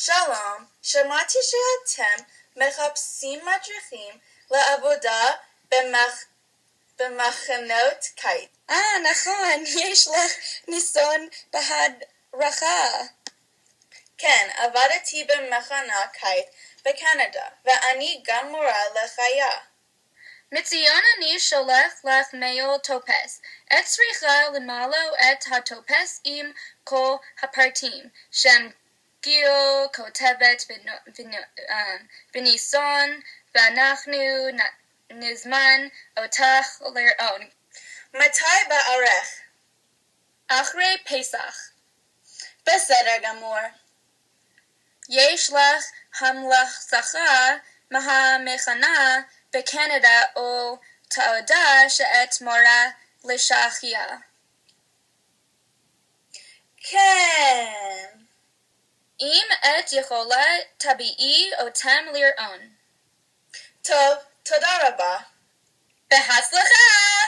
שלום, שמעתי שאתם מחפשים מדריכים לעבודה במחנות קיץ. נכון, יש לך ניסיון בהדרכה. כן, עבדתי במחנה קיץ בקנדה, ואני גם מורה לחיה. מצוין, אני שולח לך מייל טופס. את צריכה למלא את הטופס עם כל הפרטים, שם גיל, כותבת וניסיון, ואנחנו נזמן אותך לראות. מתי בערך? אחרי פסח. בסדר גמור. יש לך המלצה מהמחנה בקנדה או תעודה שאת מורה לשחייה? כן. אם את יכולה תביאי אותם לראות. טוב, תודה רבה. בהצלחה!